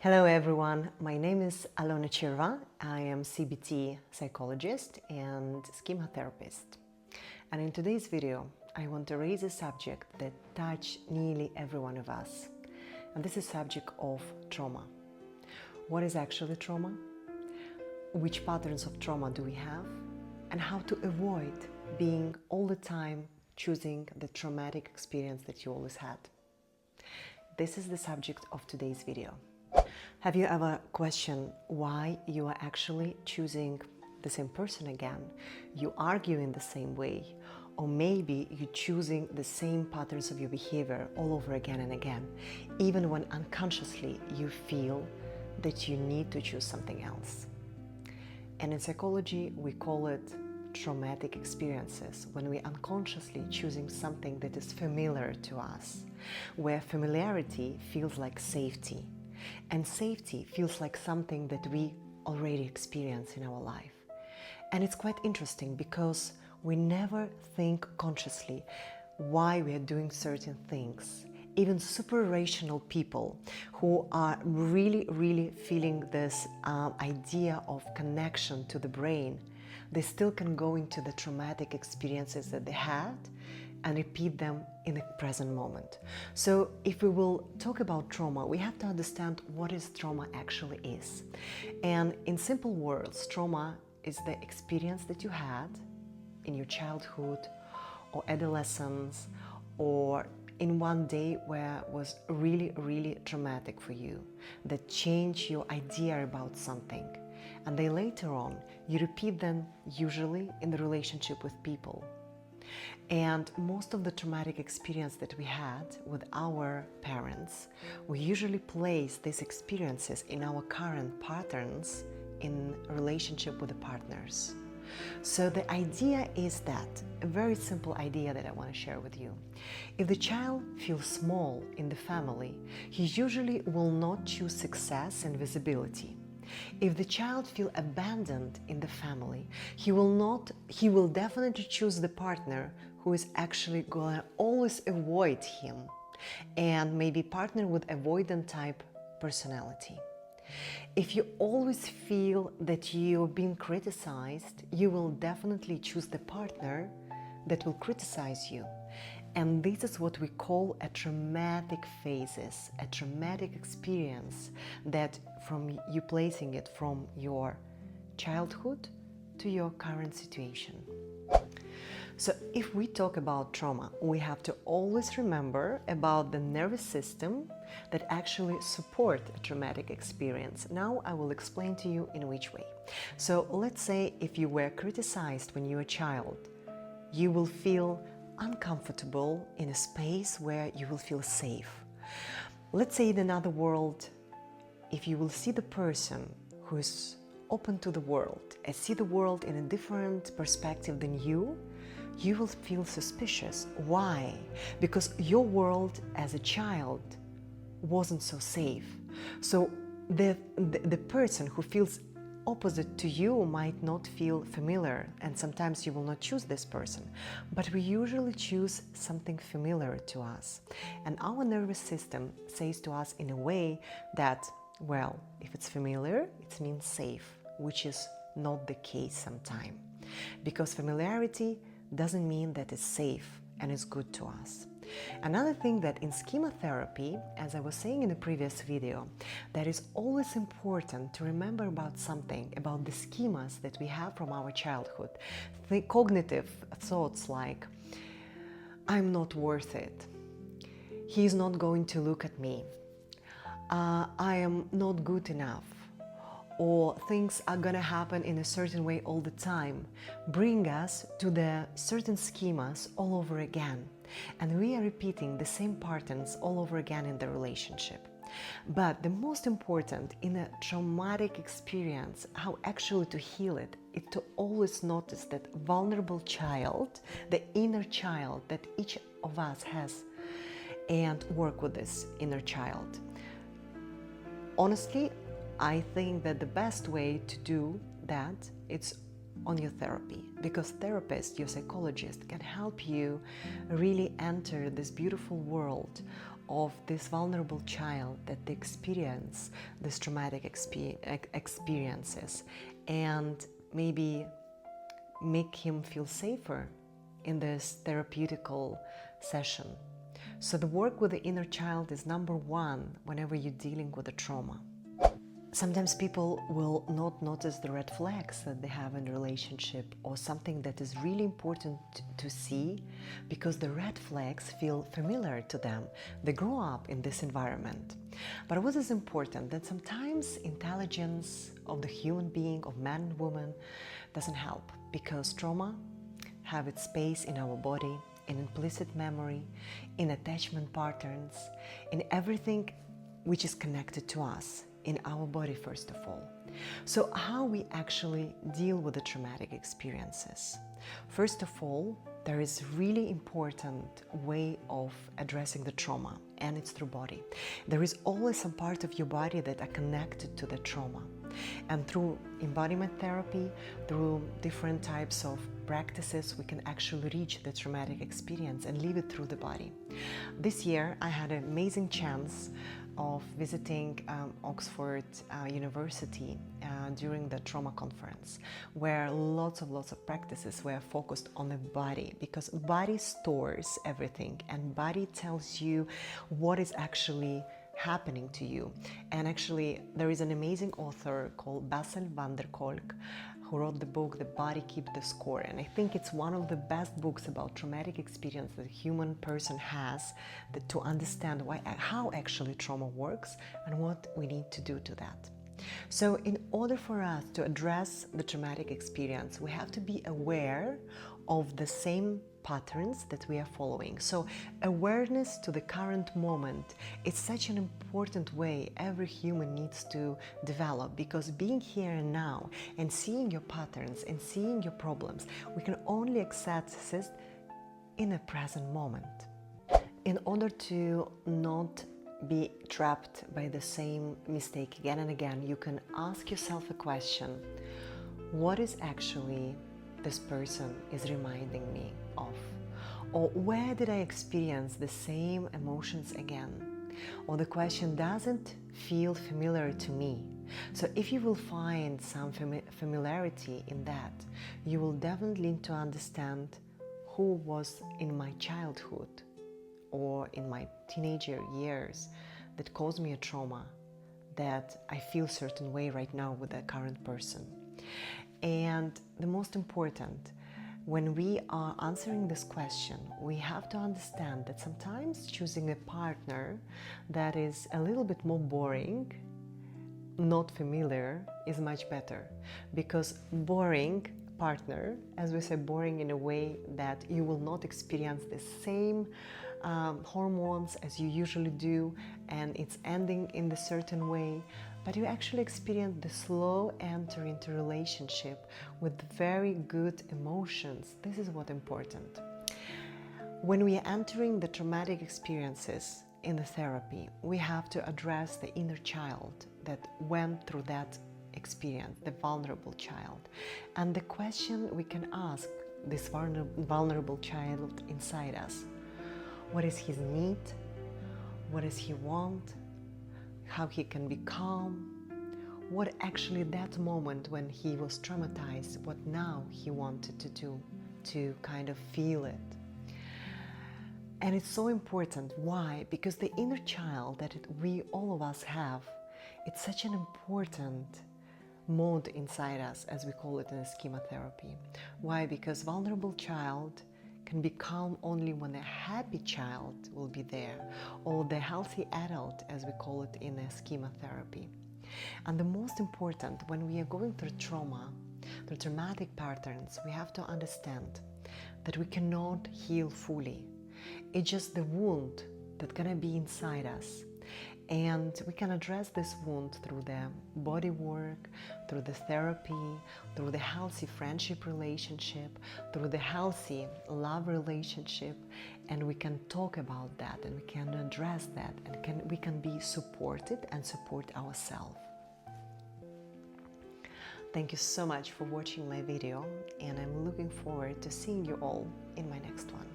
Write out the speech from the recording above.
Hello everyone, my name is Alona Chirva. I am CBT psychologist and schema therapist. And in today's video, I want to raise a subject that touches nearly every one of us. And this is subject of trauma. What is actually trauma? Which patterns of trauma do we have? And how to avoid being all the time choosing the traumatic experience that you always had. This is the subject of today's video. Have you ever questioned why you are actually choosing the same person again? You argue in the same way, or maybe you're choosing the same patterns of your behavior all over again and again, even when unconsciously you feel that you need to choose something else. And in psychology, we call it traumatic experiences, when we unconsciously choosing something that is familiar to us, where familiarity feels like safety. And safety feels like something that we already experience in our life. And it's quite interesting because we never think consciously why we are doing certain things. Even super rational people who are really feeling this idea of connection to the brain, they still can go into the traumatic experiences that they had and repeat them in the present moment. So if we will talk about trauma, we have to understand what is trauma actually is. And in simple words, trauma is the experience that you had in your childhood or adolescence, or in one day where it was really traumatic for you, that changed your idea about something. And then later on, you repeat them usually in the relationship with people. And most of the traumatic experience that we had with our parents, we usually place these experiences in our current patterns in relationship with the partners. So the idea is that, a very simple idea that I want to share with you. If the child feels small in the family, he usually will not choose success and visibility. If the child feels abandoned in the family, he will definitely choose the partner who is actually going to always avoid him, and maybe partner with avoidant type personality. If you always feel that you're being criticized, you will definitely choose the partner that will criticize you. And this is what we call a traumatic phases, a traumatic experience that from you placing it from your childhood to your current situation. So if we talk about trauma, we have to always remember about the nervous system that actually support a traumatic experience. Now I will explain to you in which way. So let's say if you were criticized when you were a child, you will feel uncomfortable in a space where you will feel safe. Let's say in another world, if you will see the person who is open to the world and see the world in a different perspective than you will feel suspicious. Why? Because your world as a child wasn't so safe. So the person who feels opposite to you might not feel familiar, and sometimes you will not choose this person, but we usually choose something familiar to us. And our nervous system says to us in a way that, well, if it's familiar, it means safe, which is not the case sometimes, because familiarity doesn't mean that it's safe and it's good to us. Another thing that in schema therapy, as I was saying in the previous video, that is always important to remember about something, about the schemas that we have from our childhood. The cognitive thoughts like, I'm not worth it, he's not going to look at me, I am not good enough, or things are gonna happen in a certain way all the time, bring us to the certain schemas all over again. And we are repeating the same patterns all over again in the relationship. But the most important in a traumatic experience, how actually to heal it, is to always notice that vulnerable child, the inner child that each of us has, and work with this inner child. Honestly, I think that the best way to do that is on your therapy, because therapist, your psychologist, can help you really enter this beautiful world of this vulnerable child that they experience this traumatic experiences, and maybe make him feel safer in this therapeutical session. So the work with the inner child is number one whenever you're dealing with a trauma. Sometimes people will not notice the red flags that they have in a relationship, or something that is really important to see, because the red flags feel familiar to them. They grow up in this environment. But what is important, that sometimes intelligence of the human being, of man and woman, doesn't help, because trauma have its space in our body, in implicit memory, in attachment patterns, in everything which is connected to us, in our body first of all. So how we actually deal with the traumatic experiences? First of all, there is really important way of addressing the trauma, and it's through body. There is always some part of your body that are connected to the trauma. And through embodiment therapy, through different types of practices, we can actually reach the traumatic experience and live it through the body. This year, I had an amazing chance of visiting Oxford University during the trauma conference, where lots of practices were focused on the body, because body stores everything, and body tells you what is actually happening to you. And actually, there is an amazing author called Bessel van der Kolk who wrote the book The Body Keeps the Score, and I think it's one of the best books about traumatic experience that a human person has, to understand how actually trauma works and what we need to do to that. So in order for us to address the traumatic experience, we have to be aware of the same patterns that we are following. So awareness to the current moment is such an important way every human needs to develop, because being here and now and seeing your patterns and seeing your problems, we can only access it in a present moment. In order to not be trapped by the same mistake again and again, you can ask yourself a question: what is actually this person is reminding me of? Or where did I experience the same emotions again? Or the question doesn't feel familiar to me. So if you will find some familiarity in that, you will definitely need to understand who was in my childhood or in my teenager years that caused me a trauma, that I feel a certain way right now with the current person. And the most important, when we are answering this question, we have to understand that sometimes choosing a partner that is a little bit more boring, not familiar, is much better. Because boring partner, as we say, boring in a way that you will not experience the same hormones as you usually do, and it's ending in a certain way, but you actually experience the slow entry into relationship with very good emotions. This is what's important. When we are entering the traumatic experiences in the therapy, we have to address the inner child that went through that experience, the vulnerable child. And the question we can ask this vulnerable child inside us: what is his need? What does he want? How he can be calm? What actually that moment when he was traumatized, what now he wanted to do to kind of feel it? And it's so important. Why? Because the inner child that we all of us have, it's such an important mode inside us, as we call it in schema therapy. Why? Because vulnerable child can be calm only when a happy child will be there, or the healthy adult, as we call it in a schema therapy. And the most important, when we are going through trauma, the traumatic patterns, we have to understand that we cannot heal fully. It's just the wound that's gonna be inside us. And we can address this wound through the body work, through the therapy, through the healthy friendship relationship, through the healthy love relationship, and we can talk about that, and we can address that, and we can be supported and support ourselves. Thank you so much for watching my video, and I'm looking forward to seeing you all in my next one.